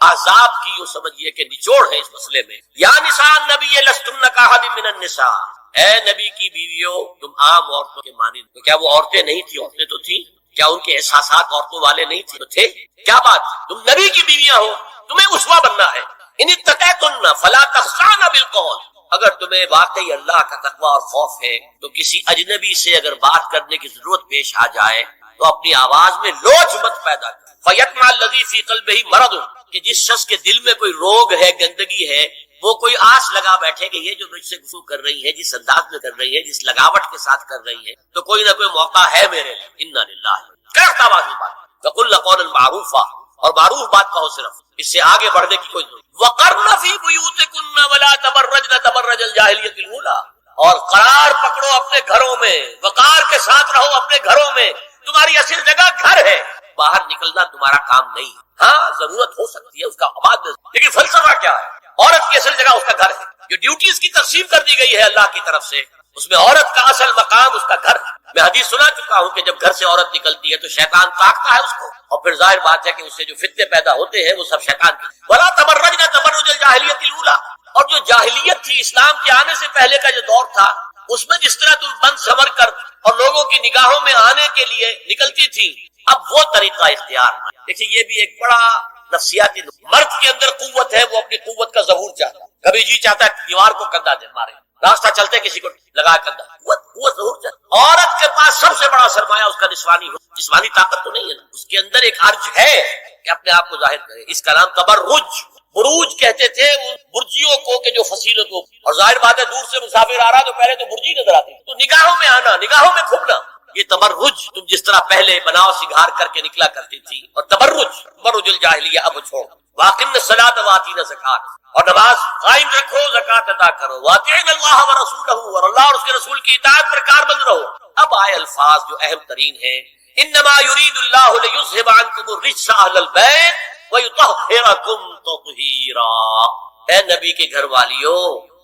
احزاب کی یوں سمجھیے کہ نچوڑ ہے اس مسئلے میں۔ یا نساء النبی لستن کاحد من النساء، اے نبی کی بیویوں تم عام عورتوں کے مانند، تو کیا وہ عورتیں نہیں تھی؟ عورتیں تو تھیں، کیا ان کے احساسات عورتوں والے نہیں تھے؟ تو تھے، کیا بات، تم نبی کی بیویاں ہو، تمہیں اسوہ بننا ہے۔ ان اتقیتن فلا تخضعن بالقول، اگر تمہیں واقعی اللہ کا تقوی اور خوف ہے تو کسی اجنبی سے اگر بات کرنے کی ضرورت پیش آ جائے تو اپنی آواز میں لوچ مت پیدا کر، فیطمع الذی فی قلبہ مرض، کہ جس شخص کے دل میں کوئی روگ ہے، گندگی ہے، وہ کوئی آس لگا بیٹھے کہ یہ جو مجھ سے گفتگو کر رہی ہے، جس انداز میں کر رہی ہے، جس لگاوٹ کے ساتھ کر رہی ہے، تو کوئی نہ کوئی موقع ہے میرے لیے، انا للہ، کرتا آواز میں بات، وقل قولا معروفا، اور معروف بات کہو، صرف اس سے آگے بڑھنے کی کوئی ضرورت۔ وقرن فی بیوتکن ولا تبرجن تبرج الجاہلیۃ الاولی، اور قرار پکڑو اپنے گھروں میں، وقار کے ساتھ رہو اپنے گھروں میں، تمہاری اصل جگہ گھر ہے، باہر نکلنا تمہارا کام نہیں، ہاں ضرورت ہو سکتی ہے اس کا آباد، لیکن فلسفہ کیا ہے؟ عورت کی اصل جگہ اس کا گھر ہے، جو ڈیوٹیز کی تقسیم کر دی گئی ہے اللہ کی طرف سے، اس میں عورت کا اصل مقام اس کا گھر ہے۔ میں حدیث سنا چکا ہوں کہ جب گھر سے عورت نکلتی ہے تو شیطان تاکتا ہے اس کو، اور پھر ظاہر بات ہے کہ اس سے جو فتنے پیدا ہوتے ہیں وہ سب شیطان کی۔ ولا تبرجن تبرج الجاہلیۃ الاولی، اور جو جاہلیت تھی، اسلام کے آنے سے پہلے کا جو دور تھا، اس میں جس طرح تم بند سمر کر اور لوگوں کی نگاہوں میں آنے کے لیے نکلتی تھی، اب وہ طریقہ اختیار نہ۔ دیکھیے یہ بھی ایک بڑا نفسیاتی، مرد کے اندر قوت ہے، وہ اپنی قوت کا ظہور چاہتا ہے، کبھی جی چاہتا ہے دیوار کو کندھا دے مارے، راستہ چلتے کسی کو لگا کندھا، قوت ظہور چاہتا ہے۔ عورت کے پاس سب سے بڑا سرمایہ اس کا نسوانی ہو، جسمانی طاقت تو نہیں ہے نا، اس کے اندر ایک ارج ہے کہ اپنے آپ کو ظاہر کرے، اس کا نام تبرج، بروج کہتے تھے ان برجیوں کو کہ جو فصیلوں کو، اور ظاہر بات ہے دور سے مسافر آ رہا تو پہلے تو برجی نظر آتی، تو نگاہوں میں آنا، نگاہوں میں کھبنا، یہ تبرج، تم جس طرح پہلے بناؤ سنگھار کر کے نکلا کرتی تھی، اور تبرج الجاہلیہ اب چھوڑ، واقم الصلاۃ وآتینا الزکاۃ، اور نماز قائم رکھو، زکات ادا کرو، واطیعوا اللہ ورسولہ، اور اللہ اور اس کے رسول کی اطاعت پر کاربند رہو۔ اب آئے الفاظ جو اہم ترین ہیں، انما یرید اللہ لیذھب عنکم الرجس اہل البیت ویطہرکم تطہیرا، اے نبی کے گھر والیو،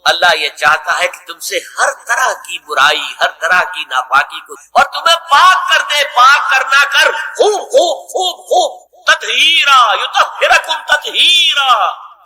اللہ یہ چاہتا ہے کہ تم سے ہر طرح کی برائی، ہر طرح کی ناپاکی کو، اور تمہیں پاک کر دے، پاک کرنا کر، خوب خوب خوب خوب، تطہیرا یطہرکم تطہیرا،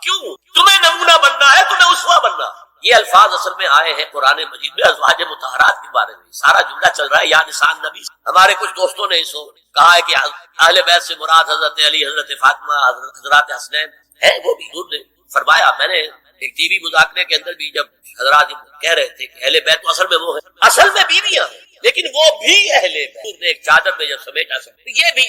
کیوں؟ تمہیں نمونہ بننا ہے، تمہیں اسوہ بننا۔ یہ الفاظ اصل میں آئے ہیں قرآن مجید میں ازواج مطہرات کے بارے میں. سارا جملہ چل رہا ہے یا نسان نبی. ہمارے کچھ دوستوں نے اسو کہا ہے کہ اہل بیت سے مراد حضرت علی، حضرت فاطمہ، حضرات حسنین ہے. وہ بھی حضور نے فرمایا. میں نے ایک ٹی وی مذاکرے کے اندر بھی جب حضرات کہہ رہے تھے کہ اہل بیت تو اصل میں وہ ہے، اصل میں بیویاں ہیں لیکن وہ بھی اہل بیت نے ایک چادر میں جب سمیٹا یہ بھی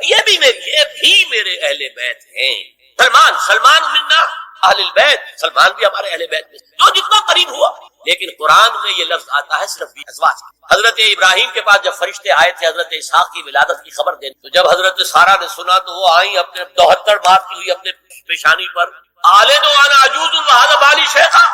یہ بھی میرے اہل بیت ہیں. سلمان منا اہل البیت، سلمان بھی ہمارے اہل بیت میں جو جتنا قریب ہوا. لیکن قرآن میں یہ لفظ آتا ہے صرف ازواج. حضرت ابراہیم کے پاس جب فرشتے آئے تھے حضرت اسحاق کی ولادت کی خبر دینے، تو جب حضرت سارہ نے سنا تو وہ آئیں اپنے 72 بار کی ہوئی اپنے پیشانی پر، آلد وانا عجوز وہذا بالی شیخا،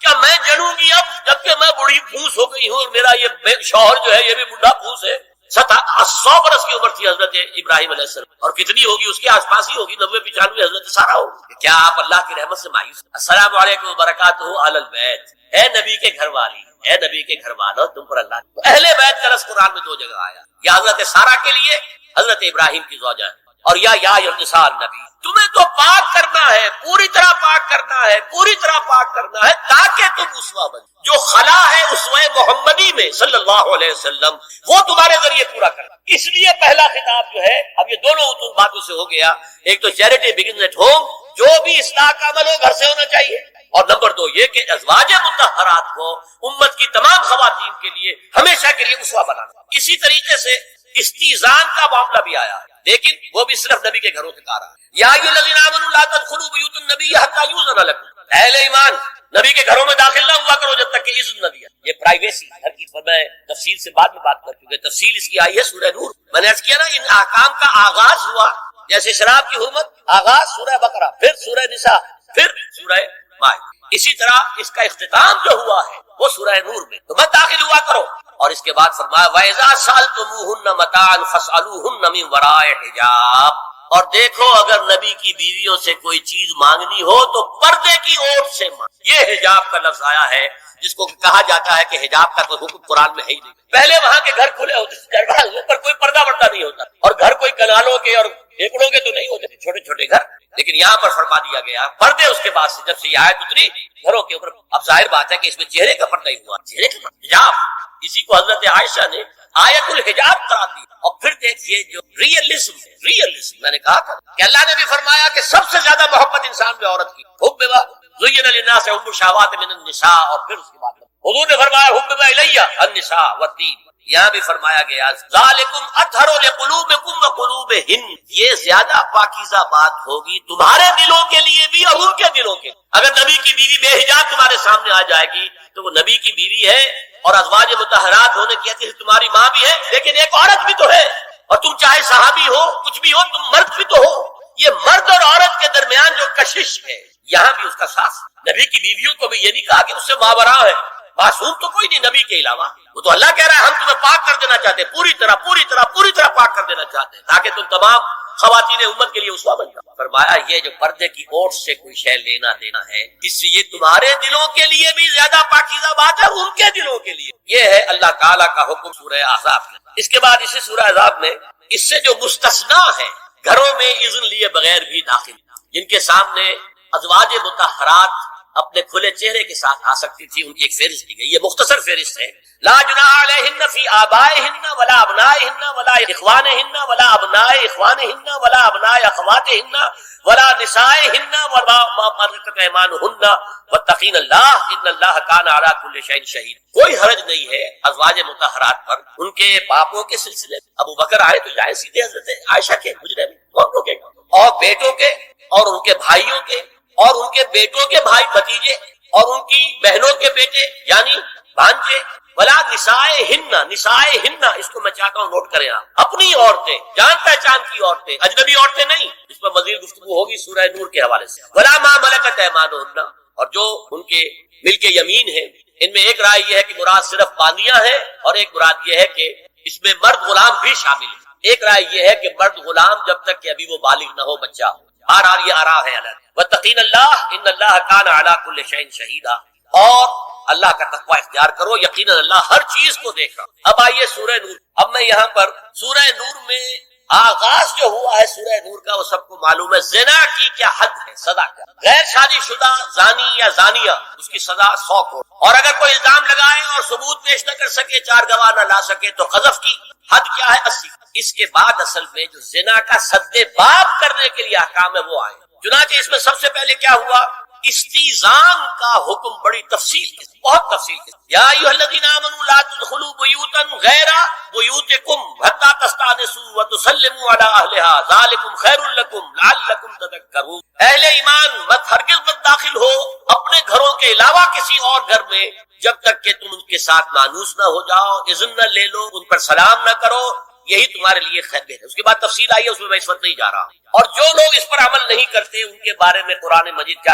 کیا میں جنوں گی اب جبکہ میں بڑی پھوس ہو گئی ہوں اور میرا یہ شوہر جو ہے یہ بھی بڑھا پھوس ہے. 100 برس کی عمر تھی حضرت ابراہیم علیہ السلام، اور کتنی ہوگی اس کے آس پاس ہی ہوگی 90-95 حضرت سارہ ہوگی. کیا آپ اللہ کی رحمت سے مایوس؟ السلام علیکم وبرکاتہ اہل البیت، اے نبی کے گھر والی، اے نبی کے گھر والوں تم پر اللہ. اہل بیت کا لفظ قرآن میں 2 جگہ آیا، یا حضرت سارہ کے لیے حضرت ابراہیم کی زوجہ ہے، اور یا نساء النبی. تمہیں تو پاک کرنا ہے، پوری طرح پاک کرنا ہے، پوری طرح پاک کرنا ہے تاکہ تم اسوہ بن. جو خلا ہے اسوہ محمدی میں صلی اللہ علیہ وسلم وہ تمہارے ذریعے پورا کرنا. اس لیے پہلا خطاب جو ہے، اب یہ دونوں باتوں سے ہو گیا. ایک تو چیریٹی بگنز ایٹ ہوم، جو بھی اصلاح کا عمل ہو گھر سے ہونا چاہیے، اور نمبر 2 یہ کہ ازواج مطہرات کو امت کی تمام خواتین کے لیے ہمیشہ کے لیے اسوہ بنانا. اسی طریقے سے استیزان کا معاملہ بھی آیا ہے، لیکن وہ بھی صرف نبی کے گھروں سے کہا رہا ہے. یا ایھا الذین آمنوا لا تدخلوا بیوت النبی حتی یؤذن لکم، اہل ایمان نبی کے گھروں میں داخل نہ ہوا کرو جب تک کہ اذن نہ دیا. یہ پرائیویسی ہر کی میں تفصیل سے بعد میں بات کر چکے. تفصیل اس کی آئی ہے سورہ نور. میں نے عرض کیا نا ان احکام کا آغاز ہوا جیسے شراب کی حرمت، آغاز سورہ بقرہ، پھر سورہ نساء، پھر سورہ مائدہ. اسی طرح اس کا اختتام جو ہوا ہے وہ سورہ نور میں. تو مت داخل ہوا کرو. اور اس کے بعد فرمایا وَإِذَا سَأَلْتُمُوهُنَّ مَتَاعًا فَاسْأَلُوهُنَّ مِنْ وَرَاءِ حِجَابٍ. اور دیکھو اگر نبی کی بیویوں سے کوئی چیز مانگنی ہو تو پردے کی اوٹ سے مانگ. یہ حجاب کا لفظ آیا ہے جس کو کہا جاتا ہے کہ حجاب کا کوئی حکم قرآن میں ہے ہی نہیں. پہلے وہاں کے گھر کھلے ہوتے، دروازوں پر کوئی پردہ وردہ نہیں ہوتا، اور گھر کوئی کنالوں کے اور ایکڑوں کے تو نہیں ہوتے، چھوٹے چھوٹے گھر. لیکن یہاں پر فرما دیا گیا پردے اس کے بعد سے جب سے یہ آیت اتری گھروں کے اوپر. اب ظاہر بات ہے کہ اس میں چہرے کا پردہ ہی ہوا، چہرے کا حجاب. اسی کو حضرت عائشہ نے آیت الحجاب قرار دی. اور پھر دیکھیے جو ریئلزم میں نے کہا تھا کہ اللہ نے بھی فرمایا کہ سب سے زیادہ محبت انسان میں عورت کی. حب زین للناس حب الشہوات من النساء، اور پھر اس کے بعد حضور نے فرمایا حبب الیہ النساء والطین. یہاں بھی فرمایا گیا ذالکم اطہر لقلوبکم وقلوبہن، یہ زیادہ پاکیزہ بات ہوگی تمہارے دلوں کے لیے بھی اور ان کے دلوں کے. اگر نبی کی بیوی بے حجاب تمہارے سامنے آ جائے گی تو وہ نبی کی بیوی ہے اور ازواج مطہرات ہونے کی حیثیت سے تمہاری ماں بھی ہے، لیکن ایک عورت بھی تو ہے. اور تم چاہے صحابی ہو کچھ بھی ہو، تم مرد بھی تو ہو. یہ مرد اور عورت کے درمیان جو کشش ہے یہاں بھی اس کا ساتھ. نبی کی بیویوں کو بھی یہ نہیں کہا کہ اس سے ماورا ہے، معصوم تو کوئی نہیں نبی کے علاوہ. وہ تو اللہ کہہ رہا ہے ہم تمہیں پاک کر دینا چاہتے ہیں، پوری طرح پاک کر دینا چاہتے ہیں تاکہ تم تمام خواتین امت کے لیے اسوہ بن جاؤ. فرمایا یہ جو پردے کی اوٹ سے کوئی شے لینا دینا ہے، اس سے یہ تمہارے دلوں کے لیے بھی زیادہ پاکیزہ بات ہے، ان کے دلوں کے لیے. یہ ہے اللہ تعالیٰ کا حکم سورہ احزاب میں. اس کے بعد اسی سورہ احزاب میں اس سے جو مستثنا ہے گھروں میں اذن لیے بغیر بھی داخل، جن کے سامنے ازواج مطہرات اپنے کھلے چہرے کے ساتھ آ سکتی تھی، ان کی ایک فہرست دی گئی. یہ مختصر فہرست ہے. لا جناح علیہن فی آبائہن ولا ابنائہن ولا اخوانہن ولا ابناء اخوانہن ولا ابناء اخواتہن ولا نسائہن ولا ما ملکت ایمانہن واتقین اللہ ان اللہ کان علی کل شیء شہید. کوئی حرج نہیں ہے ازواج مطہرات پر ان کے باپوں کے سلسلے میں. ابو بکر آئے تو جائے سیدھے حضرت عائشہ کے حجرے میں، دونوں کے، اور بیٹوں کے اور ان کے بھائیوں کے اور ان کے بیٹوں کے بھائی بھتیجے اور ان کی بہنوں کے بیٹے یعنی بھانجے. ولا نسائہن، اس کو میں چاہتا ہوں نوٹ کریں آپ، اپنی عورتیں، جان پہچان کی عورتیں، اجنبی عورتیں نہیں. اس پر مزید گفتگو ہوگی سورہ نور کے حوالے سے. ولا ما ملکت ایمانہن، اور جو ان کے ملک یمین ہیں. ان میں ایک رائے یہ ہے کہ مراد صرف باندیاں ہیں، اور ایک مراد یہ ہے کہ اس میں مرد غلام بھی شامل ہے. ایک رائے یہ ہے کہ مرد غلام جب تک کہ ابھی وہ بالغ نہ ہو، بچہ ہو. بہرحال یہ آراء ہے الگ. واتقین اللہ ان اللہ کان علی کل شیء شہیدا، اور اللہ کا تقوی اختیار کرو، یقیناً اللہ ہر چیز کو دیکھ رہا. اب آئیے سورہ نور. اب میں یہاں پر سورہ نور میں آغاز جو ہوا ہے سورہ نور کا وہ سب کو معلوم ہے. زنا کی کیا حد ہے، سزا کیا. غیر شادی شدہ زانی یا زانیہ اس کی سزا 100 کوڑ. اور اگر کوئی الزام لگائے اور ثبوت پیش نہ کر سکے، 4 گواہ نہ لا سکے، تو قذف کی حد کیا ہے 80. اس کے بعد اصل میں جو زنا کا سد باب کرنے کے لیے احکام ہے وہ آئے. چنانچہ اس میں سب سے پہلے کیا ہوا، استیزان کا حکم بڑی تفصیل کے بہت تفصیل کے. یا ایھا الذین آمنوا لا تدخلوا بیوتا غیر بیوتکم حتی تستأنسوا وتسلموا علی اہلها ذالکم خیر لکم لعلکم تذکرون. اہل ایمان ہرگز مت داخل ہو اپنے گھروں کے علاوہ کسی اور گھر میں جب تک کہ تم ان کے ساتھ مانوس نہ ہو جاؤ، اذن نہ لے لو، ان پر سلام نہ کرو، یہی تمہارے لیے خیر ہے. اس کے بعد تفصیل آئی ہے، اس میں اس وقت نہیں جا رہا. اور جو لوگ اس پر عمل نہیں کرتے ان کے بارے میں قرآن مجید کیا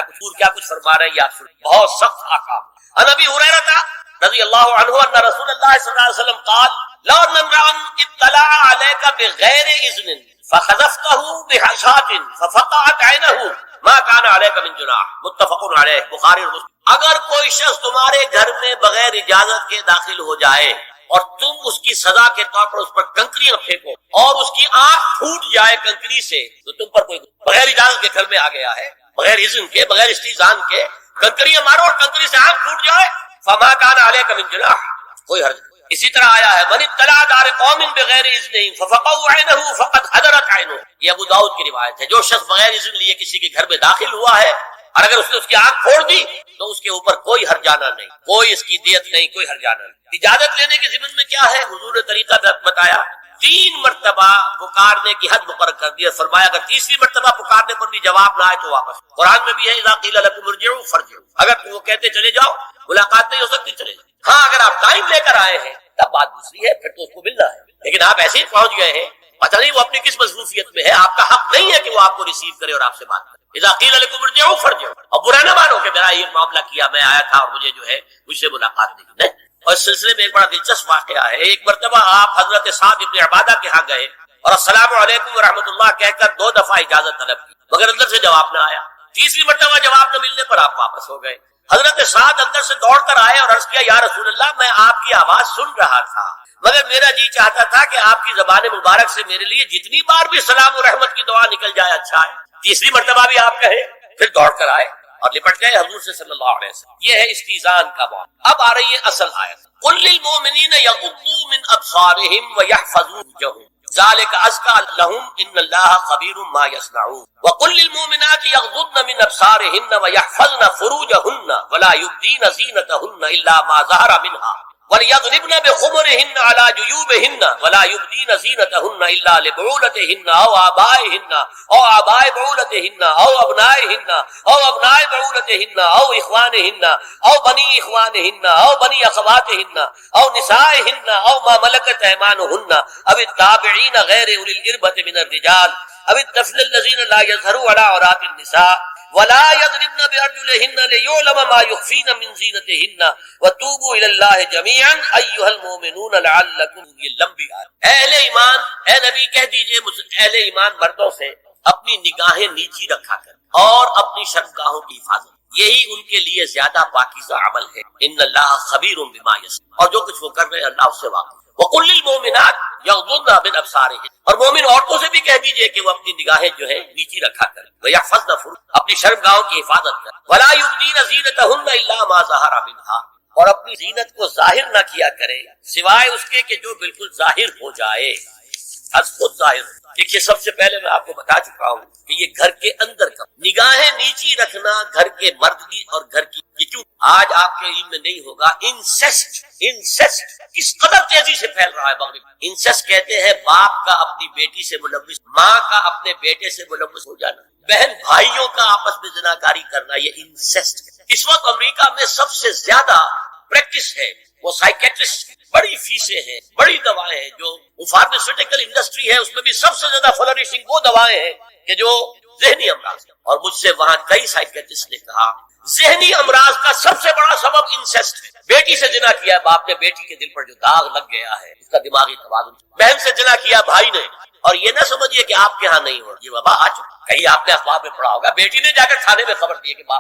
کچھ فرما رہے ہیں یا بہت سخت احکام. عن ابی ہریرہ رضی اللہ عنہ ان رسول اللہ صلی اللہ علیہ وسلم قال لو ان امرا اطلع عليك بغیر اذن فخذفته بحشاة ففقعت عینه ما كان عليك من جناح. متفق علیہ، بخاری اور مسلم. اگر کوئی شخص تمہارے گھر میں بغیر اجازت کے داخل ہو جائے اور تم اس کی سزا کے طور پر اس پر کنکریاں پھینکو اور اس کی آنکھ پھوٹ جائے کنکری سے، تو تم پر کوئی بغیر اجازت کے گھر میں آ گیا ہے، بغیر اذن کے، بغیر استئذان کے کنکریاں مارو اور کنکری سے آنکھ پھوٹ جائے، فما كان عليك من جناح، کوئی حرج نہیں. اسی طرح آیا ہے من اطلع دار قوم بغیر اذن ففقعوا عینه فقد حضرت عینه. یہ ابو داؤد کی روایت ہے. جو شخص بغیر اذن لیے کسی کے گھر میں داخل ہوا ہے اور اگر اس نے اس کی آنکھ پھوڑ دی تو اس کے اوپر کوئی ہرجانہ نہیں، کوئی اس کی دیت نہیں، کوئی ہرجانہ نہیں. اجازت لینے کے ضمن میں کیا ہے، حضور نے طریقہ بتایا. 3 مرتبہ پکارنے کی حد مقرر کر دی اور فرمایا اگر تیسری مرتبہ پکارنے پر بھی جواب نہ آئے تو واپس. قرآن میں بھی ہے اذا قیل لکم ارجعوا فارجعوا، اگر وہ کہتے چلے جاؤ، ملاقات نہیں ہو سکتی چلے جاؤ. ہاں اگر آپ ٹائم لے کر آئے ہیں تب بات دوسری ہے، پھر تو اس کو ملنا ہے. لیکن آپ ایسے ہی پہنچ گئے ہیں، پتہ نہیں وہ اپنی کس مصروفیت میں ہے، آپ کا حق نہیں ہے کہ وہ آپ کو ریسیو کرے اور آپ سے بات کرے. اذا قیل لکم ارجعوا فارجعوا. اور برا نہ مانو کہ میرا یہ معاملہ کیا، میں آیا تھا اور مجھے جو ہے مجھ سے ملاقات نہیں. اور اس سلسلے میں ایک بڑا دلچسپ واقعہ ہے. ایک مرتبہ آپ حضرت سعد ابن عبادہ کے ہاں گئے اور السلام علیکم ورحمۃ اللہ کہہ کر 2 دفعہ اجازت طلب کی، مگر اندر سے جواب نہ آیا. تیسری مرتبہ جواب نہ ملنے پر آپ واپس ہو گئے. حضرت سعد اندر سے دوڑ کر آئے اور عرض کیا یا رسول اللہ میں آپ کی آواز سن رہا تھا مگر میرا جی چاہتا تھا کہ آپ کی زبان مبارک سے میرے لیے جتنی بار بھی سلام و رحمت کی دعا نکل جائے اچھا ہے. تیسری مرتبہ بھی آپ کہے، پھر دوڑ کر آئے اور لپٹ گئے حضور سے صلی اللہ علیہ وسلم. یہ ہے استیزان کا معاملہ. اب آ رہی ہے اصل آیت. قل للمؤمنین یغضوا من ابصارهم ويحفظوا فروجهم ذلك ازكى لهم ان الله خبير ما يصنعون. وقل للمؤمنات يغضضن من ابصارهن ويحفظن فروجهن ولا يبدين زينتهن الا ما ظهر منها وَلْيَضْرِبْنَ بِخُمُرِهِنَّ عَلَى جُيُوبِهِنَّ وَلَا يُبْدِينَ زِينَتَهُنَّ إِلَّا لِبُعُولَتِهِنَّ أَوْ آبَائِهِنَّ أَوْ آبَاءِ بُعُولَتِهِنَّ أَوْ أَبْنَائِهِنَّ أَوْ أَبْنَاءِ بُعُولَتِهِنَّ أَوْ إِخْوَانِهِنَّ أَوْ بَنِي إِخْوَانِهِنَّ أَوْ بَنِي أَخَوَاتِهِنَّ أَوْ نِسَائِهِنَّ أَوْ مَا مَلَكَتْ أَيْمَانُهُنَّ أَوِ التَّابِعِينَ غَيْرِ أُولِي الْإِرْبَةِ مِنَ الرِّجَالِ أَوِ الطَّفْلِ الَّذِينَ لَا يَظْهَرُونَ عَلَى عَوْرَاتِ النِّسَاءِ ولا يضربن بأرجلهن ليعلم ما يخفين من زينتهن وتوبوا إلى الله جميعا أيها المؤمنون لعلكم. یہ لمبی آیت. اہل ایمان، اے نبی کہہ دیجئے اہل ایمان مردوں سے اپنی نگاہیں نیچی رکھا کر اور اپنی شرمگاہوں کی حفاظت، یہی ان کے لیے زیادہ پاکیزہ عمل ہے. ان اللہ خبیر بما یصنعون، اور جو کچھ وہ کر رہے ہیں اللہ اس سے واقف. وقل للمؤمنات یغضضن من ابصارهن، اور مومن عورتوں سے بھی کہہ دیجئے کہ وہ اپنی نگاہیں جو ہے نیچی رکھا کریں. ويحفظن فروجهن، اپنی شرمگاہوں کی حفاظت کریں. ولا يبدين زينتهن الا ما ظهر منها، اور اپنی زینت کو ظاہر نہ کیا کرے سوائے اس کے کہ جو بالکل ظاہر ہو جائے، از خود ظاہر ہو. دیکھیے سب سے پہلے میں آپ کو بتا چکا ہوں کہ یہ گھر کے اندر کا نگاہیں نیچی رکھنا گھر کے مرد کی اور گھر کی. یہ کیوں آج آپ کے علم میں نہیں ہوگا. انسیسٹ کس قدر تیزی سے پھیل رہا ہے مغرب. انسیسٹ کہتے ہیں باپ کا اپنی بیٹی سے ملوث، ماں کا اپنے بیٹے سے ملوث ہو جانا، بہن بھائیوں کا آپس میں زناکاری کرنا، یہ انسیسٹ. اس وقت امریکہ میں سب سے زیادہ پریکٹس ہے وہ سائیکیٹرسٹ، بڑی فیسیں ہیں، بڑی دوائیں ہیں. جو فارماسیوٹیکل انڈسٹری ہے اس میں بھی سب سے زیادہ فلورشنگ وہ دوائیں ہیں کہ جو ذہنی امراض. اور مجھ سے وہاں کئی سائیکیٹرسٹ نے کہا ذہنی امراض کا سب سے بڑا سبب انسیسٹ ہے. بیٹی سے جنا کیا باپ نے، بیٹی کے دل پر جو داغ لگ گیا ہے اس کا دماغی توازن. بہن سے جنا کیا بھائی نے، اور یہ نہ سمجھیے کہ آپ کے ہاں نہیں ہو، یہ وبا آ چکی. کہیں آپ نے اخبار میں پڑھا ہوگا بیٹی نے جا کر تھانے میں خبر دی کہ باپ.